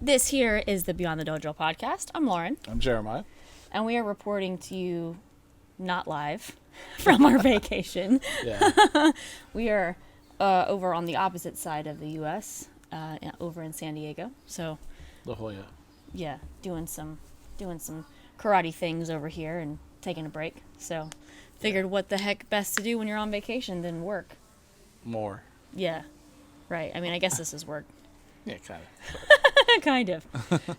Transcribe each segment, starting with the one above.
This here is the Beyond the Dojo podcast. I'm Lauren. I'm Jeremiah. And we are reporting to you not live from our vacation. Yeah. We are over on the opposite side of the U.S., over in San Diego. So, La Jolla. yeah, doing some karate things over here and taking a break. So, figured what the heck best to do when you're on vacation than work. More. Yeah, right. I mean, I guess this is work. Yeah, kind of. Kind of.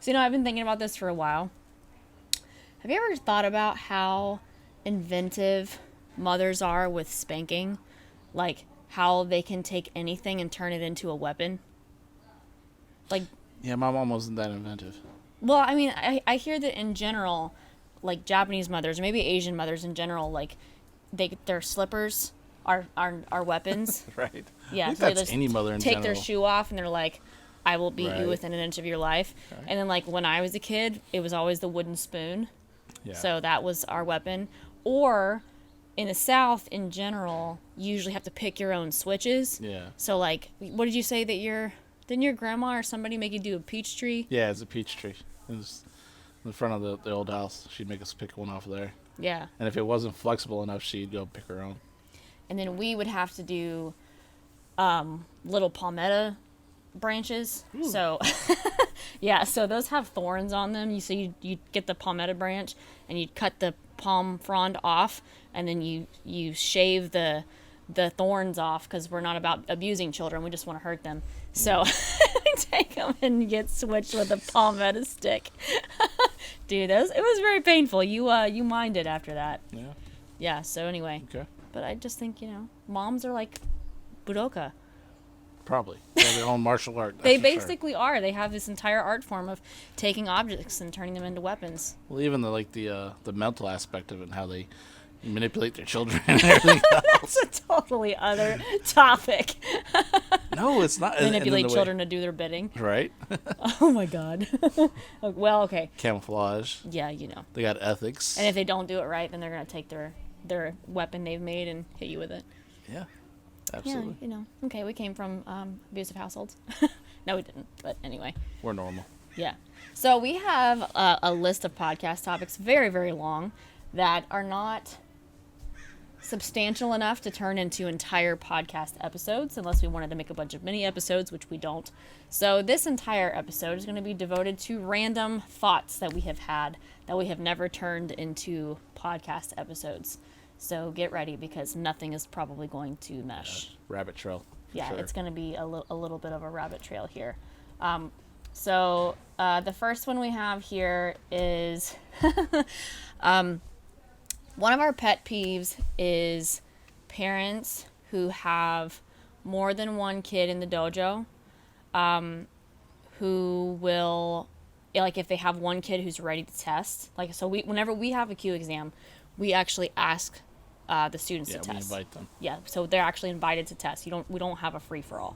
So, I've been thinking about this for a while. Have you ever thought about how inventive mothers are with spanking? Like, how they can take anything and turn it into a weapon? Like... Yeah, my mom wasn't that inventive. Well, I mean, I hear that in general, like, Japanese mothers, or maybe Asian mothers in general, like, their slippers are weapons. Right. Yeah, I think so they that's just any mother in take general. their shoe off and they're like, I will beat you Right. within an inch of your life. Okay. And then, like, when I was a kid, it was always the wooden spoon. Yeah. So that was our weapon. Or in the South, in general, you usually have to pick your own switches. Yeah. So, like, what did you say that didn't your grandma or somebody make you do a peach tree? Yeah, it's a peach tree. It was in the front of the old house. She'd make us pick one off of there. Yeah. And if it wasn't flexible enough, she'd go pick her own. And then we would have to do little palmetto branches. Ooh. So, yeah, so those have thorns on them. So you get the palmetto branch and you cut the palm frond off, and then you shave the thorns off, because we're not about abusing children. We just want to hurt them. So we take them and get switched with a palmetto stick. Dude, it was very painful. You mined it after that. Yeah. Yeah, so anyway. Okay. But I just think, moms are like budoka. Probably. They have their own martial art. They that's for basically are. They have this entire art form of taking objects and turning them into weapons. Sure. Well, even the mental aspect of it and how they manipulate their children and everything else. That's a totally other topic. No, it's not. Manipulate children to do their bidding. Right? Oh my god. Well, okay. Camouflage. Yeah, They got ethics. And if they don't do it right, then they're going to take their weapon they've made and hit you with it. Yeah. Absolutely. Yeah, Okay, we came from abusive households. No, we didn't. But anyway. We're normal. Yeah. So we have a list of podcast topics, very, very long, that are not substantial enough to turn into entire podcast episodes, unless we wanted to make a bunch of mini episodes, which we don't. So this entire episode is going to be devoted to random thoughts that we have had that we have never turned into podcast episodes. So get ready, because nothing is probably going to mesh. Rabbit trail. Yeah, sure. it's going to be a little bit of a rabbit trail here. So the first one we have here is one of our pet peeves is parents who have more than one kid in the dojo, who will, like, if they have one kid who's ready to test, like, so whenever we have a Q exam, we actually ask the students to test. Yeah, we invite them. Yeah, so they're actually invited to test. We don't have a free-for-all.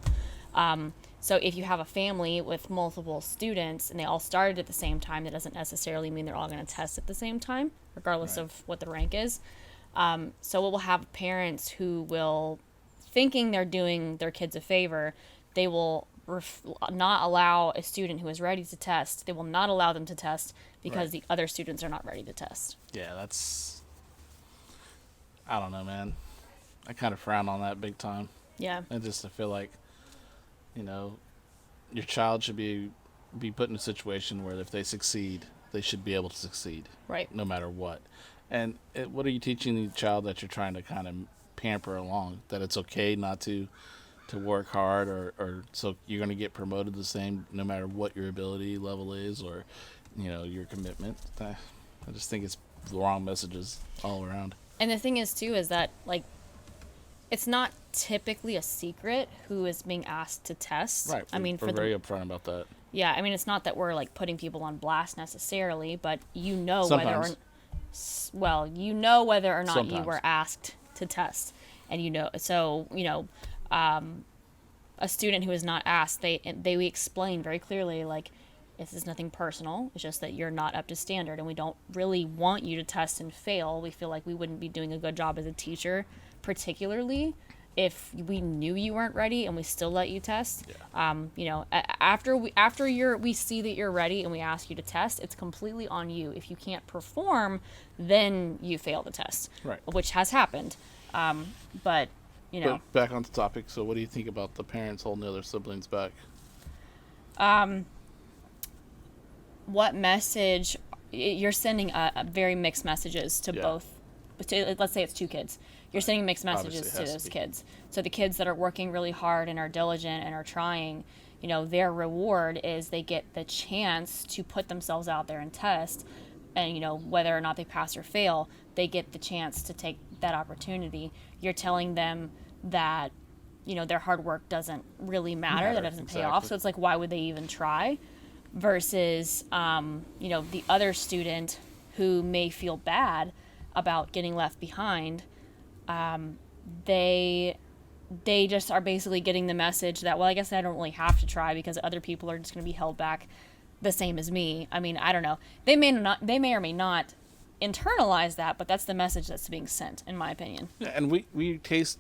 So if you have a family with multiple students and they all started at the same time, that doesn't necessarily mean they're all going to test at the same time, regardless Right. of what the rank is. So we'll have parents who will, thinking they're doing their kids a favor, they will not allow a student who is ready to test. They will not allow them to test because Right. the other students are not ready to test. Yeah, I don't know, man. I kind of frown on that big time. Yeah. I feel like, your child should be put in a situation where if they succeed, they should be able to succeed. Right. No matter what. And what are you teaching the child that you're trying to kind of pamper along? That it's okay not to work hard, or so you're going to get promoted the same no matter what your ability level is, or, your commitment. I just think it's the wrong messages all around. And the thing is, too, is that, like, it's not typically a secret who is being asked to test. Right. We're very upfront about that. Yeah, I mean, it's not that we're, like, putting people on blast necessarily, but whether Sometimes. whether or not you Sometimes. were asked to test. And a student who is not asked, we explain very clearly, like, this is nothing personal. It's just that you're not up to standard, and we don't really want you to test and fail. We feel like we wouldn't be doing a good job as a teacher, particularly if we knew you weren't ready and we still let you test, Yeah. after we see that you're ready and we ask you to test, it's completely on you. If you can't perform, then you fail the test, Right. which has happened. But But back on the topic. So, what do you think about the parents holding the other siblings back? What message you're sending? A very mixed messages to Yeah. both. Let's say it's 2 kids. You're sending mixed messages Obviously, it to has to those be. kids. So the kids that are working really hard and are diligent and are trying, their reward is they get the chance to put themselves out there and test. And, whether or not they pass or fail, they get the chance to take that opportunity. You're telling them that, their hard work doesn't really matter, that it doesn't pay off. Exactly. So it's like, why would they even try? Versus, the other student who may feel bad about getting left behind, they just are basically getting the message that, well, I guess I don't really have to try because other people are just going to be held back the same as me. I mean, I don't know. They may or may not internalize that, but that's the message that's being sent, in my opinion. Yeah, and we test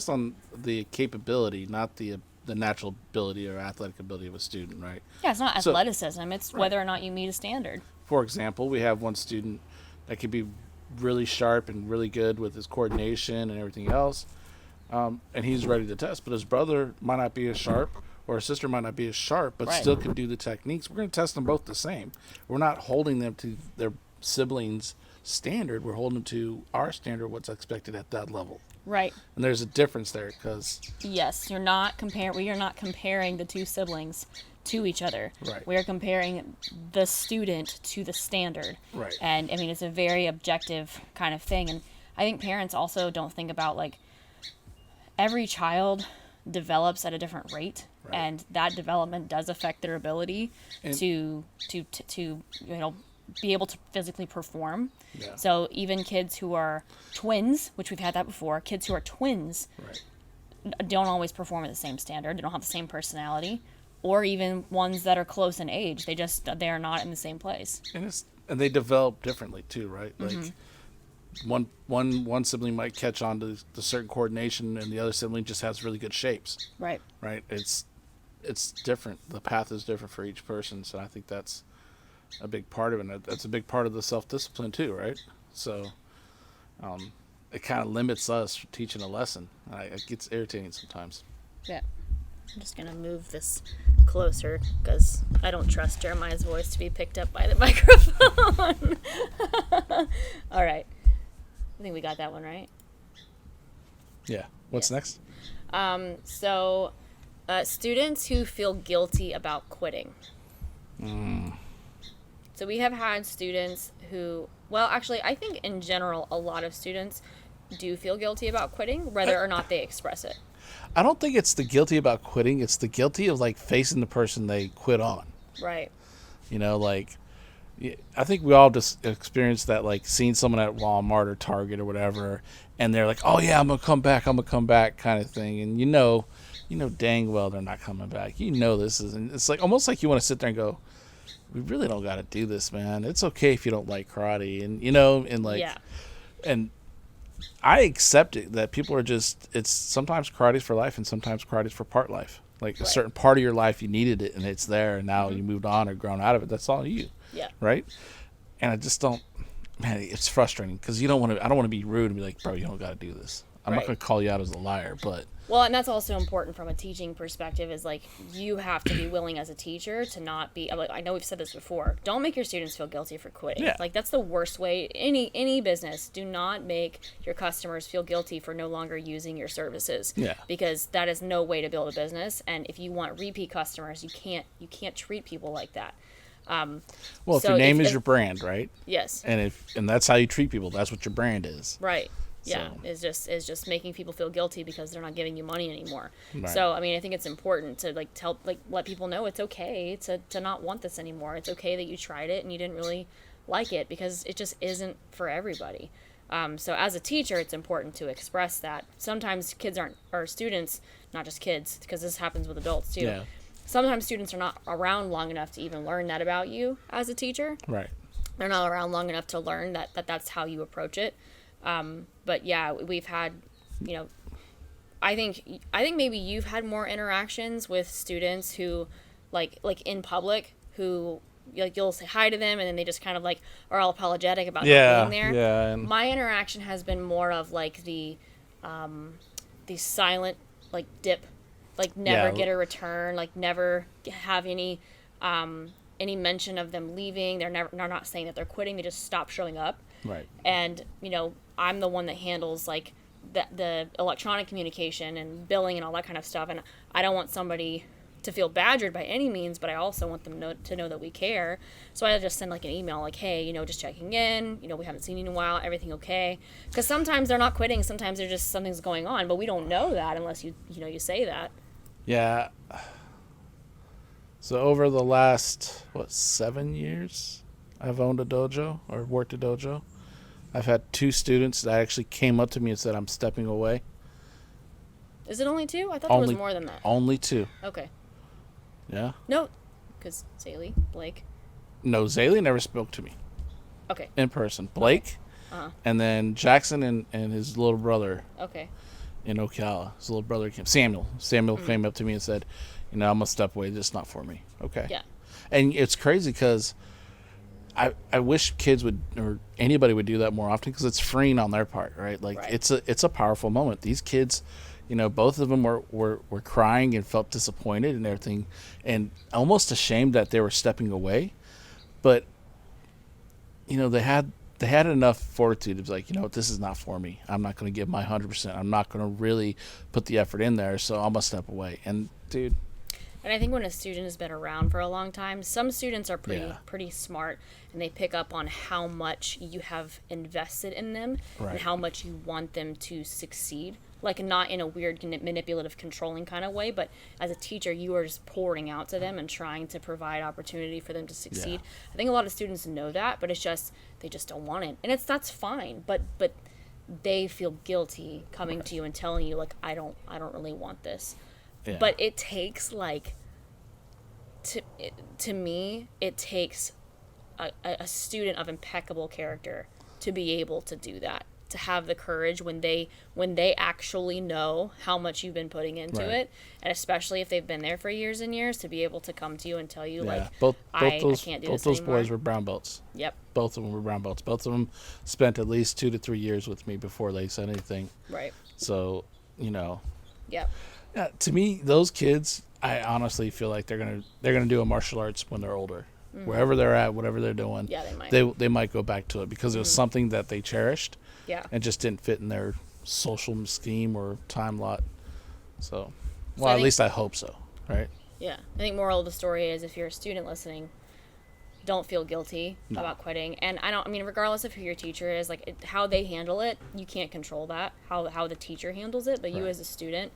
on the capability, not the natural ability or athletic ability of a student, right? Yeah, it's not So- athleticism. It's Right. whether or not you meet a standard. For example, we have one student that could be really sharp and really good with his coordination and everything else, and he's ready to test. But his brother might not be as sharp, or his sister might not be as sharp, but Right. still can do the techniques. We're going to test them both the same. We're not holding them to their siblings' standard. We're holding them to our standard, what's expected at that level. Right. And there's a difference there because Yes, you're not we are not comparing the 2 siblings to each other. Right. We are comparing the student to the standard. Right. And I mean, it's a very objective kind of thing. And I think parents also don't think about, like, every child develops at a different rate, Right. and that development does affect their ability And- to be able to physically perform. Yeah. So even kids who are twins, which we've had that before, kids who are twins right. don't always perform at the same standard. They don't have the same personality, or even ones that are close in age. They are not in the same place. And they develop differently too, right? Like one sibling might catch on to the certain coordination, and the other sibling just has really good shapes, Right. right? It's different. The path is different for each person, so I think that's a big part of it. And that's a big part of the self-discipline too, right? So it kind of limits us from teaching a lesson. It gets irritating sometimes. Yeah. I'm just going to move this closer because I don't trust Jeremiah's voice to be picked up by the microphone. All right. I think we got that one right. Yeah. What's next? So, students who feel guilty about quitting. So we have had students who, well, actually, I think in general, a lot of students do feel guilty about quitting, whether or not they express it. I don't think it's the guilty about quitting. It's the guilty of, like, facing the person they quit on. Right. Like, I think we all just experienced that, like, seeing someone at Walmart or Target or whatever, and they're like, oh, yeah, I'm going to come back kind of thing. And you know dang well they're not coming back. This isn't. It's like almost like you want to sit there and go, we really don't got to do this, man. It's okay if you don't like karate. And, and like, Yeah. and I accept it that people are just, it's sometimes karate's for life and sometimes karate's for part life. Like a Right. certain part of your life, you needed it and it's there, and now you moved on or grown out of it. That's all you. Yeah. Right. And I just don't, man, it's frustrating because I don't want to be rude and be like, bro, you don't got to do this. I'm not Right. going to call you out as a liar, but Well, and that's also important from a teaching perspective, is like, you have to be willing as a teacher to not be, like, I know we've said this before, don't make your students feel guilty for quitting. Yeah. Like, that's the worst way. Any business, do not make your customers feel guilty for no longer using your services. Yeah. Because that is no way to build a business. And if you want repeat customers, you can't treat people like that. well, if So your name if- is your brand, right? Yes. And that's how you treat people. That's what your brand is. Right. Yeah, So- is just making people feel guilty because they're not giving you money anymore. Right. So I mean, I think it's important to let people know it's okay to not want this anymore. It's okay that you tried it and you didn't really like it, because it just isn't for everybody. So as a teacher, it's important to express that. Sometimes students, not just kids, because this happens with adults too. Yeah. Sometimes students are not around long enough to even learn that about you as a teacher. Right. They're not around long enough to learn that's how you approach it. But yeah, we've had, I think maybe you've had more interactions with students who, like in public, who like you'll say hi to them and then they just kind of like are all apologetic about not being there. Yeah. And My interaction has been more of like the silent like dip, like never get a return, like never have any mention of them leaving. They're not saying that they're quitting. They just stop showing up. right. And I'm the one that handles like the electronic communication and billing and all that kind of stuff. And I don't want somebody to feel badgered by any means, but I also want them to know that we care. So I just send like an email like, hey, just checking in, we haven't seen you in a while, everything okay? Because sometimes they're not quitting, sometimes they're just something's going on, but we don't know that unless you say that. Yeah. So over the last 7 years I've owned a dojo or worked a dojo, I've had 2 students that actually came up to me and said, I'm stepping away. Is it only 2? I thought there was more than that. Only 2. Okay. Yeah. No, because Zaylee, Blake. No, Zaylee never spoke to me. Okay. In person. Blake, and then Jackson and his little brother. Okay. In Ocala, his little brother came. Samuel came up to me and said, I'm gonna step away. This is not for me. Okay. Yeah. And it's crazy because I wish kids would or anybody would do that more often because it's freeing on their part, right? Like it's a powerful moment. These kids. Both of them were crying and felt disappointed and everything and almost ashamed that they were stepping away. But, they had enough fortitude to be like, this is not for me. I'm not going to give my 100%. I'm not going to really put the effort in there, so I'm going to step away. And, dude. And I think when a student has been around for a long time, some students are pretty smart and they pick up on how much you have invested in them and how much you want them to succeed. Like not in a weird manipulative controlling kind of way, but as a teacher you are just pouring out to them and trying to provide opportunity for them to succeed. I think a lot of students know that, but it's just they just don't want it. And that's fine, but they feel guilty coming to you and telling you like I don't really want this. Yeah. But it takes like to me it takes a student of impeccable character to be able to do that, to have the courage when they actually know how much you've been putting into it, and especially if they've been there for years and years, to be able to come to you and tell you like I can't do this those anymore. boys were brown belts. Yep. Both of them were brown belts. Both of them spent at least 2 to 3 years with me before they said anything. Right. So, Yep. Yeah, to me, those kids, I honestly feel like they're gonna do a martial arts when they're older. Mm-hmm. Wherever they're at, whatever they're doing, they might go back to it because it was something that they cherished, and just didn't fit in their social scheme or time lot. So at least I hope so, right? Yeah, I think moral of the story is if you're a student listening, don't feel guilty about quitting. And regardless of who your teacher is, like how they handle it, you can't control that. How the teacher handles it, but you as a student.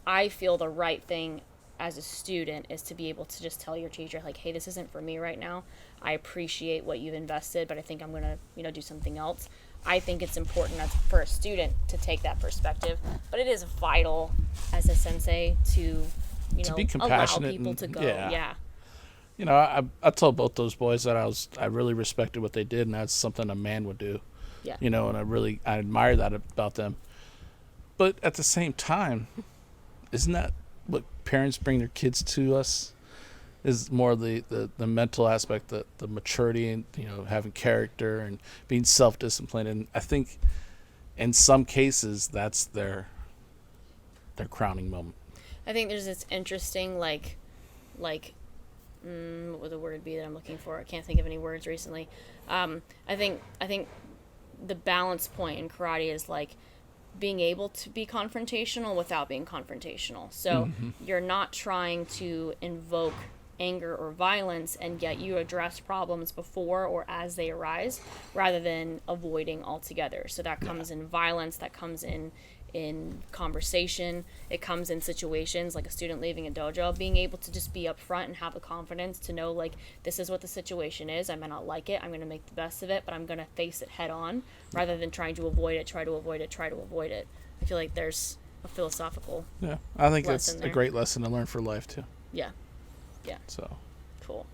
I feel the right thing as a student is to be able to just tell your teacher like, hey, this isn't for me right now. I appreciate what you've invested, but I think I'm going to, do something else. I think it's important for a student to take that perspective, but it is vital as a sensei to be compassionate, allow people to go. I told both those boys that I really respected what they did, and that's something a man would do. Yeah. And I admire that about them. But at the same time, isn't that what parents bring their kids to us? Is more the mental aspect, the maturity, and having character and being self-disciplined. And I think in some cases that's their crowning moment. I think there's this interesting what would the word be that I'm looking for? I can't think of any words recently. I think the balance point in karate is like being able to be confrontational without being confrontational. So you're not trying to invoke anger or violence, and yet you address problems before or as they arise rather than avoiding altogether. So that comes in violence, that comes in conversation, it comes in situations like a student leaving a dojo, being able to just be upfront and have the confidence to know like this is what the situation is. I may not like it, I'm going to make the best of it, but I'm going to face it head on rather than trying to avoid it, try to avoid it. I feel like there's a philosophical I think that's a great lesson to learn for life too. Yeah. So cool.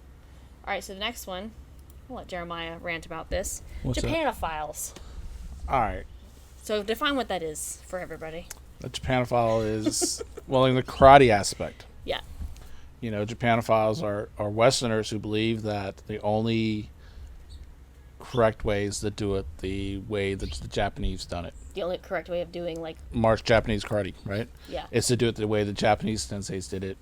All right, so the next one, I'll let Jeremiah rant about this. What's Japanofiles. All right. So define what that is for everybody. A Japanophile is, well, in the karate aspect. Yeah. You know, Japanophiles are Westerners who believe that the only correct way is to do it the way that the Japanese done it. The only correct way of doing, like... Japanese karate, right? Yeah. It's to do it the way the Japanese senseis did it.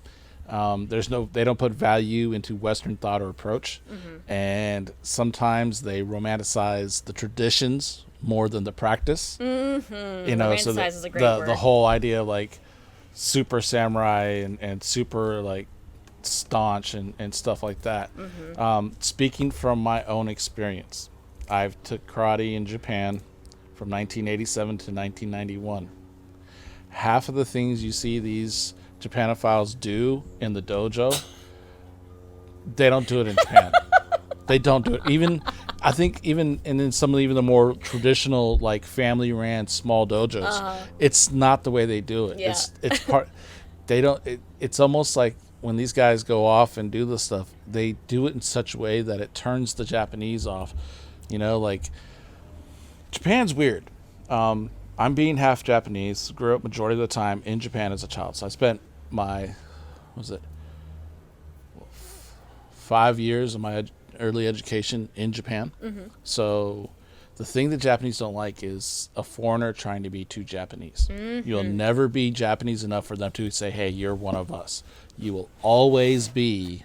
They don't put value into Western thought or approach, and sometimes they romanticize the traditions more than the practice. You know, so Romanticize is a great word. the whole idea of like super samurai and super like staunch and stuff like that. Speaking from my own experience, I've took karate in Japan from 1987 to 1991. Half of the things you see these Japanophiles do in the dojo, they don't do it in Japan. They don't do it. I think even in some of the more traditional like family ran small dojos, it's not the way they do it. Yeah. It's part. They don't. It's almost like when these guys go off and do this stuff, they do it in such a way that it turns the Japanese off. You know, like Japan's weird. I'm being half Japanese. Grew up majority of the time in Japan as a child, so I spent my 5 years of my early education in Japan. So the thing the Japanese don't like is a foreigner trying to be too Japanese. You'll never be Japanese enough for them to say, hey, you're one of us. You will always be...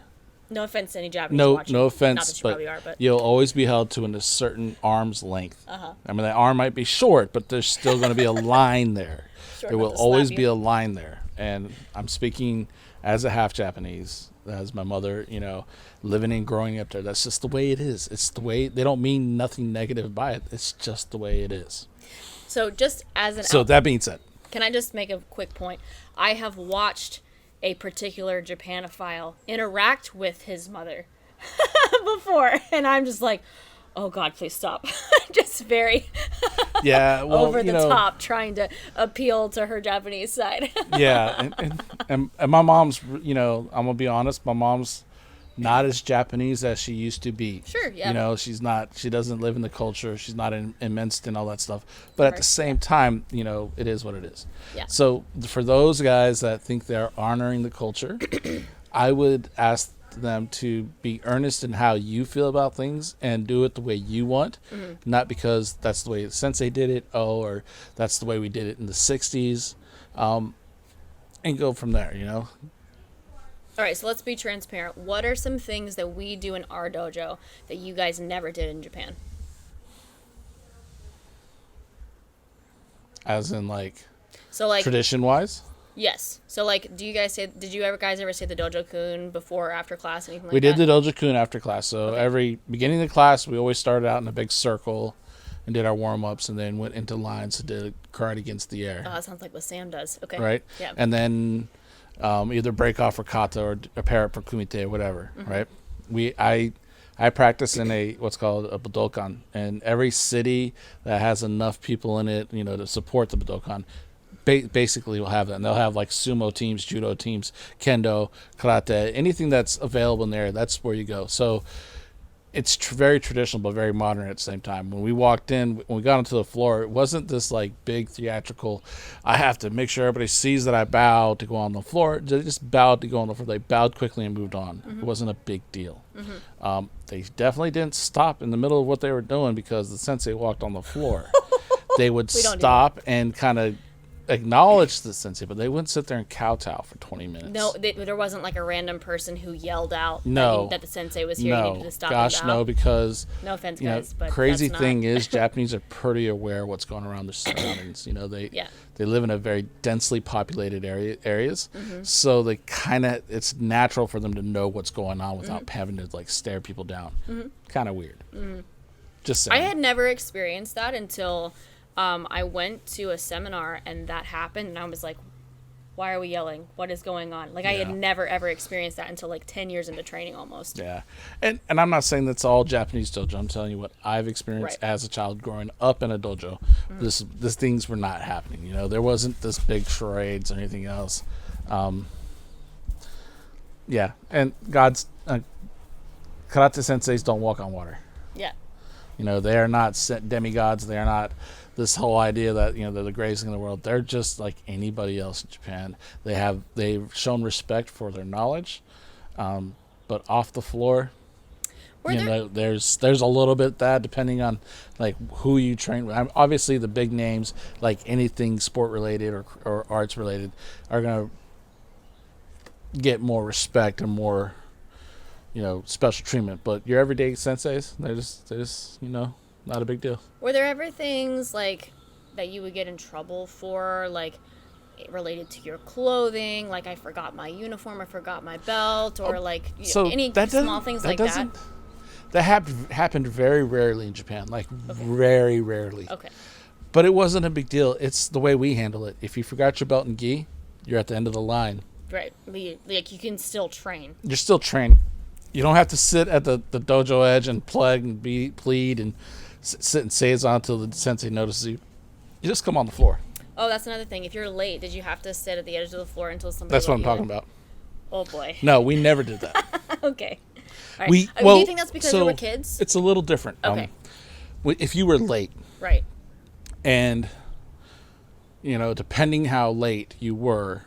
No offense to any Japanese watching. No offense, Not that you but, probably are, but you'll always be held to a certain arm's length. I mean, that arm might be short, but there's still going to be a line there. Short There enough will to slap always you. be a line there. And I'm speaking as a half Japanese, as my mother, you know, living and growing up there. That's just the way it is. It's the way, they don't mean nothing negative by it. It's just the way it is. So just as an So that being said, can I just make a quick point? I have watched a particular Japanophile interact with his mother before, and I'm just like, oh God, please stop. Just very yeah, well, over the top, trying to appeal to her Japanese side. Yeah, and my mom's, you know, I'm gonna be honest, my mom's not as Japanese as she used to be. Sure, yeah. You know, she doesn't live in the culture. She's not immersed in all that stuff. But at the same time, you know, it is what it is. Yeah. So for those guys that think they're honoring the culture, I would ask them to be earnest in how you feel about things and do it the way you want, not because that's the way Sensei did it, or that's the way we did it in the 60s, and go from there, you know? All right, so let's be transparent. What are some things that we do in our dojo that you guys never did in Japan? As in, like, So, like, tradition-wise? yes. So, like, did you guys ever say the dojo-kun before or after class, anything like that? We did the Dojo-kun after class. So every beginning of the class, we always started out in a big circle and did our warm-ups and then went into lines and did karate against the air. Oh, that sounds like what Sam does. Okay. Right? Yeah. And then either break off for kata or a pair up for kumite or whatever, right? I practice in what's called a budokan, and every city that has enough people in it, you know, to support the budokan, basically will have that. And they'll have like sumo teams, judo teams, kendo, karate, anything that's available in there. That's where you go. So it's very traditional, but very modern at the same time. When we walked in, when we got onto the floor, it wasn't this like big theatrical, I have to make sure everybody sees that I bowed to go on the floor. They just bowed to go on the floor. They bowed quickly and moved on. It wasn't a big deal. They definitely didn't stop in the middle of what they were doing because the sensei walked on the floor. They would stop and kind of acknowledge the sensei, but they wouldn't sit there and kowtow for 20 minutes. No, there wasn't like a random person who yelled out that the sensei was here. You needed to stop gosh, and bow. no, because No offense, you know, guys, but crazy that's thing not... is Japanese are pretty aware of what's going around their surroundings. You know, they live in a very densely populated areas, so they it's natural for them to know what's going on without having to like stare people down. Kind of weird. Just saying. I had never experienced that until I went to a seminar and that happened, and I was like, why are we yelling? What is going on? Like, I had never, ever experienced that until like 10 years into training almost. Yeah. And I'm not saying that's all Japanese dojo. I'm telling you what I've experienced as a child growing up in a dojo. This things were not happening. You know, there wasn't this big charades or anything else. Yeah. And karate senseis don't walk on water. Yeah. You know, they are not demigods. They are not this whole idea that they're the greatest in the world. They're just like anybody else in Japan. They've shown respect for their knowledge, but off the floor, there's a little bit that depending on like who you train with. Obviously, the big names like anything sport related or arts related are gonna get more respect and more special treatment. But your everyday senseis, they're just not a big deal. Were there ever things like that you would get in trouble for, like related to your clothing, like I forgot my uniform, I forgot my belt, or like any small things like that? That happened very rarely in Japan, like very rarely. Okay. But it wasn't a big deal. It's the way we handle it. If you forgot your belt and gi, you're at the end of the line. Right. Like you can still train. You're still trained. You don't have to sit at the dojo edge and plug and plead and sit and seiza until the sensei notices you. You just come on the floor. Oh, that's another thing. If you're late, did you have to sit at the edge of the floor until somebody? That's what I'm talking about. Oh boy. No, we never did that. Okay. All right. Do you think that's because you were kids? It's a little different. Okay. If you were late, right, and depending how late you were,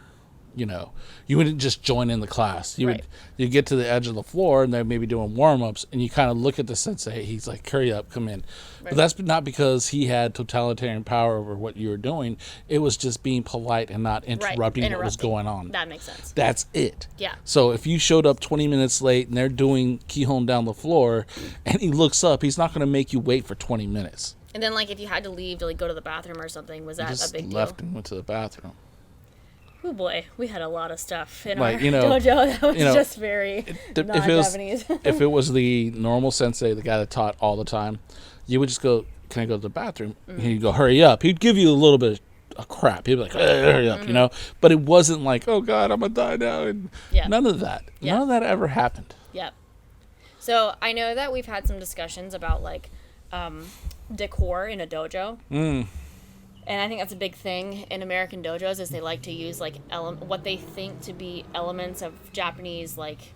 you wouldn't just join in the class. You get to the edge of the floor and they're maybe doing warm-ups, and you kind of look at the sensei. He's like, hurry up, come in. Right. But that's not because he had totalitarian power over what you were doing. It was just being polite and not interrupting what was going on. That makes sense. That's it. Yeah. So if you showed up 20 minutes late and they're doing kihon down the floor and he looks up, he's not going to make you wait for 20 minutes. And then, like, if you had to leave to, like, go to the bathroom or something, was that a big deal? Just left and went to the bathroom. Oh boy, we had a lot of stuff in our dojo that was just very non-Japanese. If it was the normal sensei, the guy that taught all the time, you would just go, can I go to the bathroom? Mm-hmm. And he'd go, hurry up. He'd give you a little bit of crap. He'd be like, hurry up, But it wasn't like, oh God, I'm going to die now. And none of that. Yeah. None of that ever happened. Yep. So I know that we've had some discussions about, like, decor in a dojo. And I think that's a big thing in American dojos is they like to use, like, what they think to be elements of Japanese, like,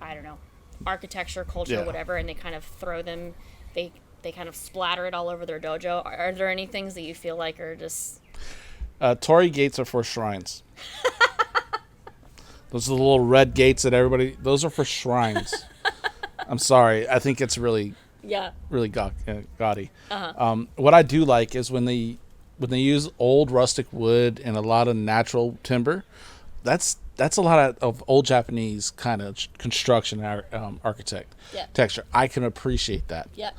I don't know, architecture, culture, whatever, and they kind of throw them, they kind of splatter it all over their dojo. Are there any things that you feel like are just... Torii gates are for shrines. Those are the little red gates that those are for shrines. I'm sorry. I think it's really gaudy. Uh-huh. What I do like is when they use old rustic wood and a lot of natural timber, that's a lot of old Japanese kind of construction architecture. I can appreciate that. Yeah.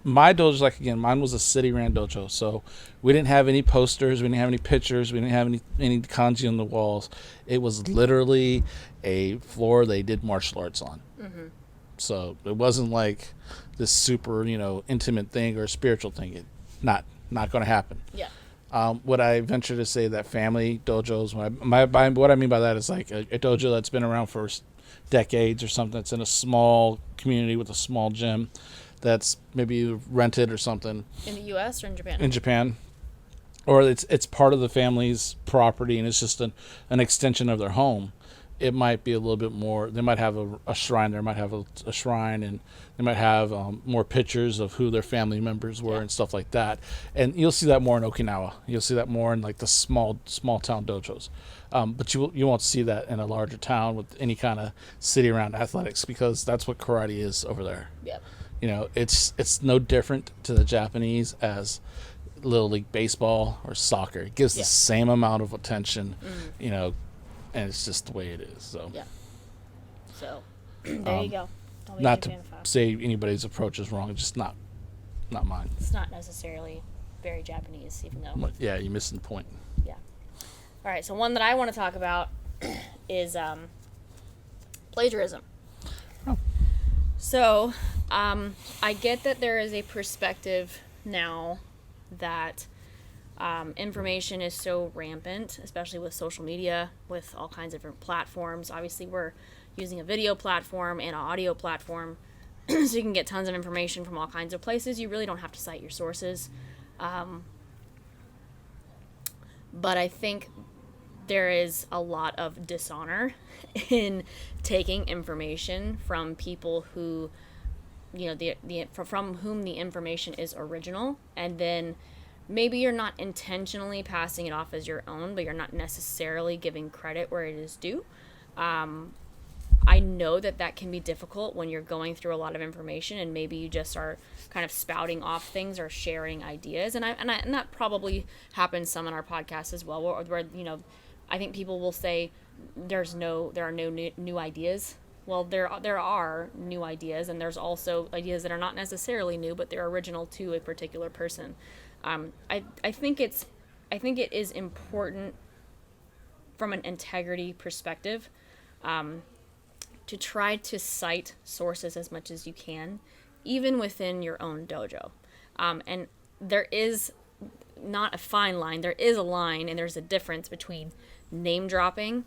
My dojo, like again, mine was a city ran dojo, so we didn't have any posters, we didn't have any pictures, we didn't have any kanji on the walls. It was literally a floor they did martial arts on. Mm-hmm. So it wasn't like this super, intimate thing or spiritual thing. Not going to happen. Yeah. What I venture to say that family dojos, what I mean by that is like a dojo that's been around for decades or something, that's in a small community with a small gym that's maybe rented or something. In the U.S. or in Japan? In Japan. Or it's part of the family's property and it's just an extension of their home. It might be a little bit more. They might have a shrine. There might have a shrine, and they might have more pictures of who their family members were and stuff like that. And you'll see that more in Okinawa. You'll see that more in like the small town dojos. But you won't see that in a larger town with any kind of city around athletics because that's what karate is over there. Yep. It's no different to the Japanese as Little League baseball or soccer. It gives the same amount of attention. And it's just the way it is. So yeah. So there you go. Not to say anybody's approach is wrong. It's just not mine. It's not necessarily very Japanese, even though. Yeah, you're missing the point. Yeah. All right. So one that I want to talk about is plagiarism. Oh. So I get that there is a perspective now that information is so rampant, especially with social media, with all kinds of different platforms. Obviously, we're using a video platform and an audio platform, so you can get tons of information from all kinds of places. You really don't have to cite your sources. But I think there is a lot of dishonor in taking information from people who from whom the information is original, and then maybe you're not intentionally passing it off as your own, but you're not necessarily giving credit where it is due. I know that can be difficult when you're going through a lot of information and maybe you just are kind of spouting off things or sharing ideas. And that probably happens some in our podcast as well, where I think people will say there are no new ideas. Well, there are new ideas, and there's also ideas that are not necessarily new, but they're original to a particular person. I think it is important from an integrity perspective, to try to cite sources as much as you can, even within your own dojo. And there is not a fine line. There is a line, and there's a difference between name dropping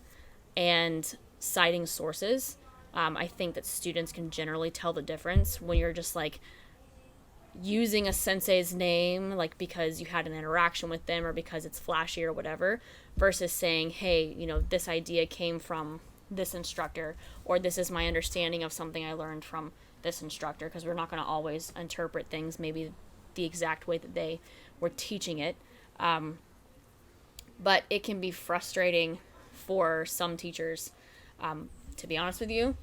and citing sources. I think that students can generally tell the difference when you're just like using a sensei's name, like because you had an interaction with them or because it's flashy or whatever, versus saying, hey, this idea came from this instructor, or this is my understanding of something I learned from this instructor, because we're not going to always interpret things maybe the exact way that they were teaching it. But it can be frustrating for some teachers. To be honest with you,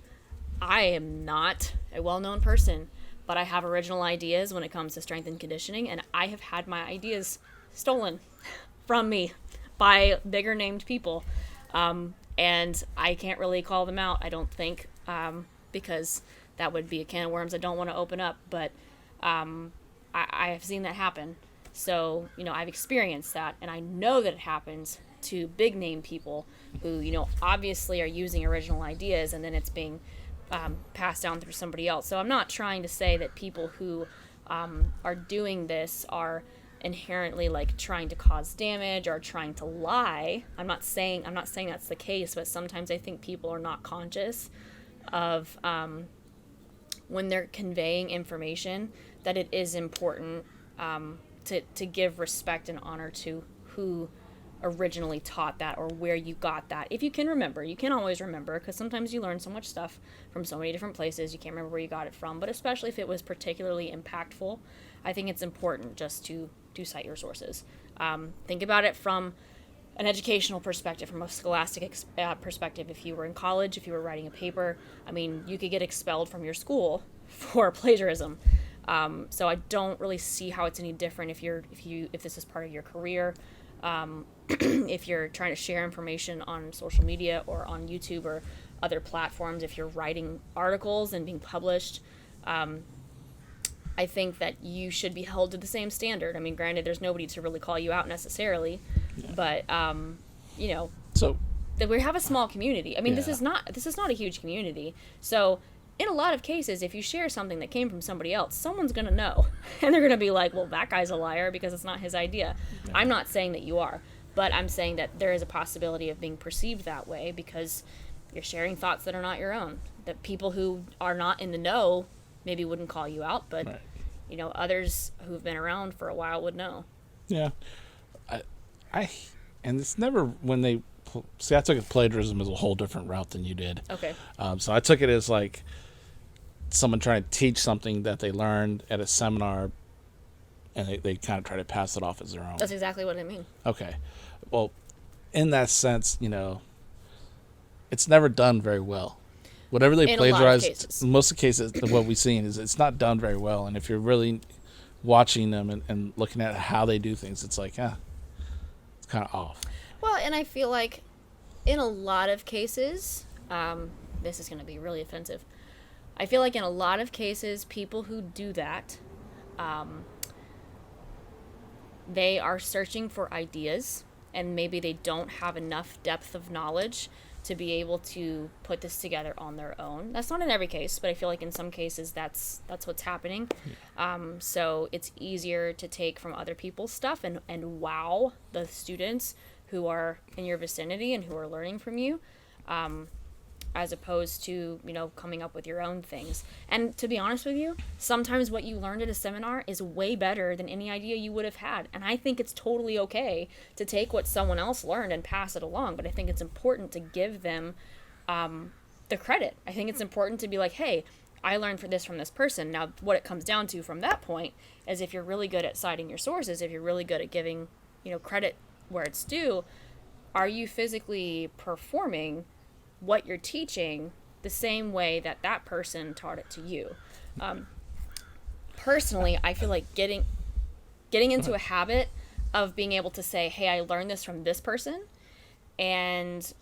I am not a well-known person, but I have original ideas when it comes to strength and conditioning, and I have had my ideas stolen from me by bigger named people. And I can't really call them out, I don't think, because that would be a can of worms I don't want to open up. But I have seen that happen. So, I've experienced that, and I know that it happens to big name people who, obviously are using original ideas, and then it's being passed down through somebody else. So I'm not trying to say that people who are doing this are inherently like trying to cause damage or trying to lie. I'm not saying that's the case, but sometimes I think people are not conscious of when they're conveying information that it is important to give respect and honor to who originally taught that or where you got that. If you can remember, you can always remember, because sometimes you learn so much stuff from so many different places, you can't remember where you got it from. But especially if it was particularly impactful, I think it's important just to cite your sources. Think about it from an educational perspective, from a scholastic perspective. If you were in college, if you were writing a paper, you could get expelled from your school for plagiarism. So I don't really see how it's any different if this is part of your career. If you're trying to share information on social media or on YouTube or other platforms, if you're writing articles and being published, I think that you should be held to the same standard. Granted, there's nobody to really call you out necessarily, but So that we have a small community. Yeah. This is not a huge community. So in a lot of cases, if you share something that came from somebody else, someone's going to know. And they're going to be like, well, that guy's a liar because it's not his idea. Yeah. I'm not saying that you are, but I'm saying that there is a possibility of being perceived that way because you're sharing thoughts that are not your own. That people who are not in the know maybe wouldn't call you out, but right. Others who've been around for a while would know. Yeah. And it's never when they see. I took it plagiarism as a whole different route than you did. Okay. So I took it as like someone trying to teach something that they learned at a seminar, and they kind of try to pass it off as their own. That's exactly what I mean. Okay. Well, in that sense, it's never done very well. Whatever they plagiarize, in most of the cases, what we've seen is it's not done very well. And if you're really watching them and looking at how they do things, it's like, it's kind of off. Well, and I feel like in a lot of cases, this is going to be really offensive. I feel like in a lot of cases, people who do that, they are searching for ideas, and maybe they don't have enough depth of knowledge to be able to put this together on their own. That's not in every case, but I feel like in some cases that's what's happening. So it's easier to take from other people's stuff and wow the students who are in your vicinity and who are learning from you, as opposed to, coming up with your own things. And to be honest with you, sometimes what you learned at a seminar is way better than any idea you would have had. And I think it's totally okay to take what someone else learned and pass it along. But I think it's important to give them the credit. I think it's important to be like, hey, I learned this from this person. Now, what it comes down to from that point is if you're really good at citing your sources, if you're really good at giving, credit where it's due, are you physically performing what you're teaching the same way that that person taught it to you? Personally, I feel like getting into a habit of being able to say, hey, I learned this from this person, and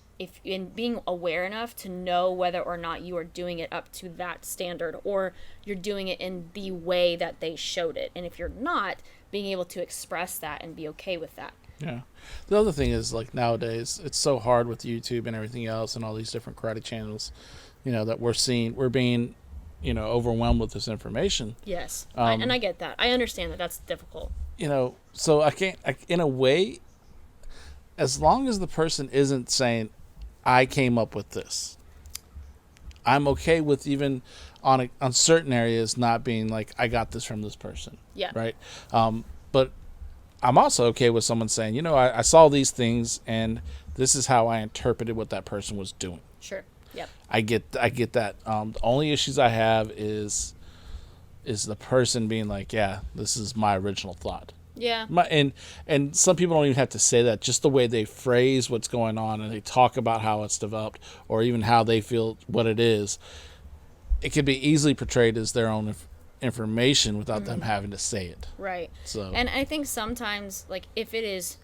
being aware enough to know whether or not you are doing it up to that standard, or you're doing it in the way that they showed it. And if you're not, being able to express that and be okay with that. Yeah. The other thing is, like, nowadays it's so hard with YouTube and everything else and all these different karate channels, that we're being, overwhelmed with this information. Yes. And I get that. I understand that that's difficult. So in a way, as long as the person isn't saying, I came up with this, I'm okay with even on certain areas not being like, I got this from this person. Yeah. Right. But I'm also okay with someone saying, I saw these things and this is how I interpreted what that person was doing. Sure. Yep. I get that. The only issues I have is the person being like, yeah, this is my original thought. Yeah. And some people don't even have to say that. Just the way they phrase what's going on and they talk about how it's developed, or even how they feel what it is, it can be easily portrayed as their own information without them having to say it. Right. So, and I think sometimes, like, if it is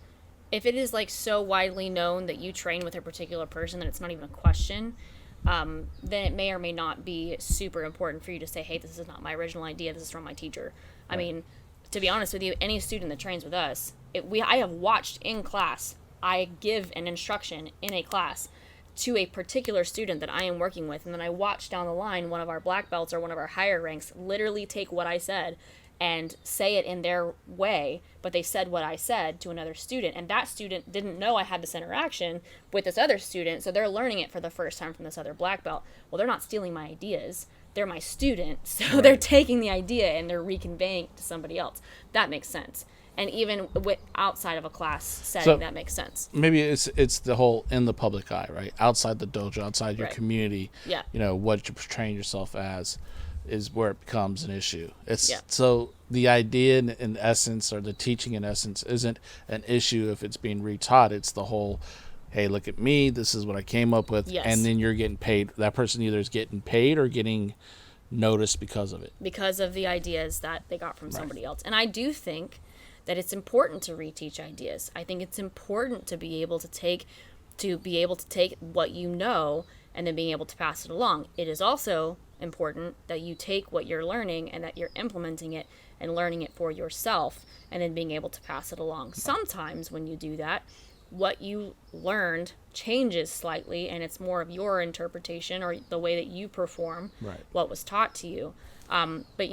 like so widely known that you train with a particular person that it's not even a question, then it may or may not be super important for you to say, hey, this is not my original idea, this is from my teacher. I mean, to be honest with you, any student that trains with us, I have watched in class, I give an instruction in a class to a particular student that I am working with, and then I watch down the line one of our black belts or one of our higher ranks literally take what I said and say it in their way, but they said what I said to another student, and that student didn't know I had this interaction with this other student, so they're learning it for the first time from this other black belt. Well, they're not stealing my ideas. They're my student, so they're taking the idea and they're reconveying it to somebody else. That makes sense. And even outside of a class setting, that makes sense. Maybe it's the whole in the public eye, right? Outside the dojo, outside your community, what you're portraying yourself as is where it becomes an issue. So the idea in essence, or the teaching in essence, isn't an issue if it's being retaught. It's the whole, hey, look at me, this is what I came up with, and then you're getting paid. That person either is getting paid or getting noticed because of it. Because of the ideas that they got from somebody else. And I do think that it's important to reteach ideas. I think it's important to be able to take what you know and then being able to pass it along. It is also important that you take what you're learning and that you're implementing it and learning it for yourself and then being able to pass it along. Sometimes when you do that, what you learned changes slightly and it's more of your interpretation or the way that you perform what was taught to you. But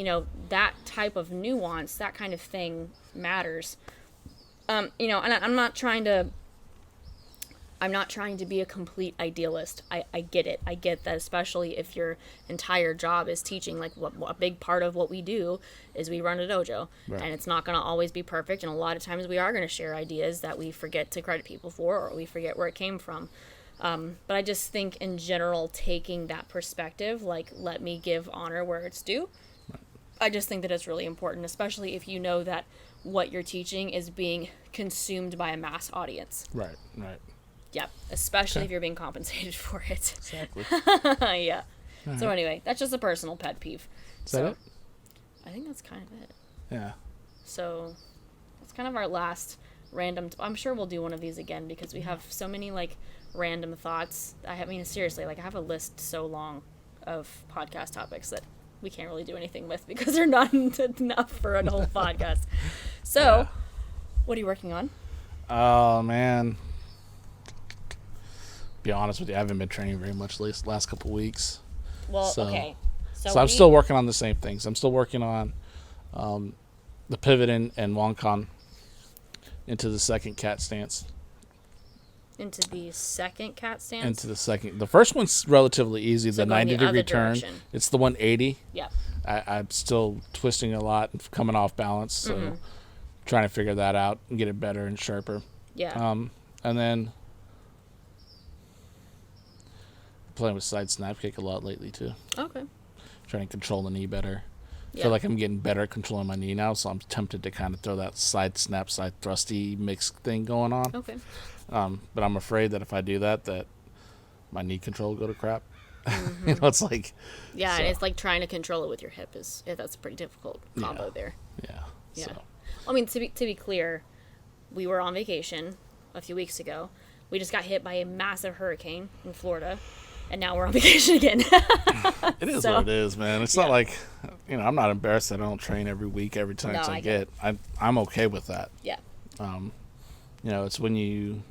that type of nuance, that kind of thing matters. And I'm not trying to be a complete idealist. I get it. I get that, especially if your entire job is teaching. Like, a big part of what we do is we run a dojo. And it's not going to always be perfect. And a lot of times we are going to share ideas that we forget to credit people for, or we forget where it came from. But I just think in general, taking that perspective, like, let me give honor where it's due. I just think that it's really important, especially if you know that what you're teaching is being consumed by a mass audience. Right. Yep, especially if you're being compensated for it. Exactly. Yeah. All so anyway, that's just a personal pet peeve. Is that it? I think that's kind of it. Yeah. So that's kind of our last random... I'm sure we'll do one of these again because we have so many, like, random thoughts. I mean, seriously, like, I have a list so long of podcast topics that we can't really do anything with because they're not enough for a whole podcast. So, what are you working on? Oh, man. Be honest with you, I haven't been training very much last couple weeks. Well, okay. So I'm still working on the same things. I'm still working on the pivot and Wonkan into the second cat stance. Into the second cat stance? Into the second. The first one's relatively easy, the 90-degree turn. Direction. It's the 180. Yeah. I'm still twisting a lot and coming off balance, so trying to figure that out and get it better and sharper. Yeah. And then playing with side snap kick a lot lately too. Okay. trying to control the knee better. I Yeah. feel like I'm getting better at controlling my knee now, so I'm tempted to kind of throw that side snap, side thrusty mix thing going on. Okay. But I'm afraid that if I do that my knee control will go to crap. Mm-hmm. It's like... Yeah, so, and it's like trying to control it with your hip that's a pretty difficult combo there. Yeah. Yeah. So. I mean, to be clear, we were on vacation a few weeks ago. We just got hit by a massive hurricane in Florida, and now we're on vacation again. It is what it is, man. It's not like, I'm not embarrassed that I don't train every week, every chance I get. I'm okay with that. Yeah. It's when you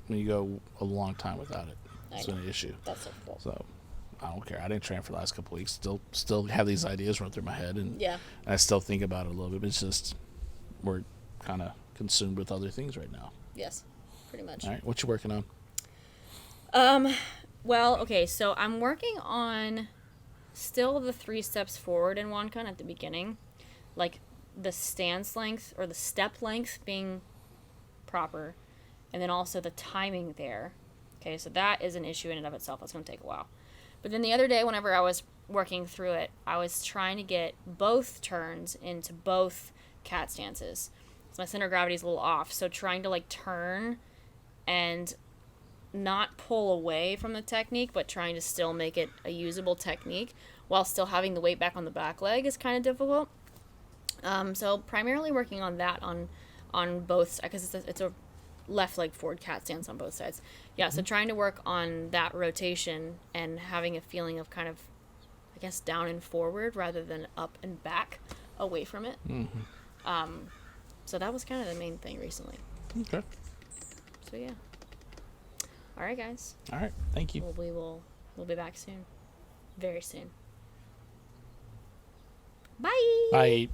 go a long time without it. It's an issue. That's difficult. So I don't care. I didn't train for the last couple of weeks. Still have these ideas run through my head, and I still think about it a little bit. But it's just we're kind of consumed with other things right now. Yes, pretty much. All right, what you working on? Well, okay, so I'm working on still the 3 steps forward in Wankan at the beginning, like the stance length or the step length being proper, and then also the timing there. Okay, so that is an issue in and of itself. That's going to take a while. But then the other day, whenever I was working through it, I was trying to get both turns into both cat stances. So my center of gravity is a little off. So trying to like turn and not pull away from the technique, but trying to still make it a usable technique while still having the weight back on the back leg is kind of difficult. So primarily working on that on both, because it's a left leg forward cat stance on both sides. Yeah, so trying to work on that rotation and having a feeling of kind of, I guess, down and forward rather than up and back away from it. Mm-hmm. So that was kind of the main thing recently. Okay. So yeah. All right, guys. All right. Thank you. Well, we'll be back soon. Very soon. Bye. Bye.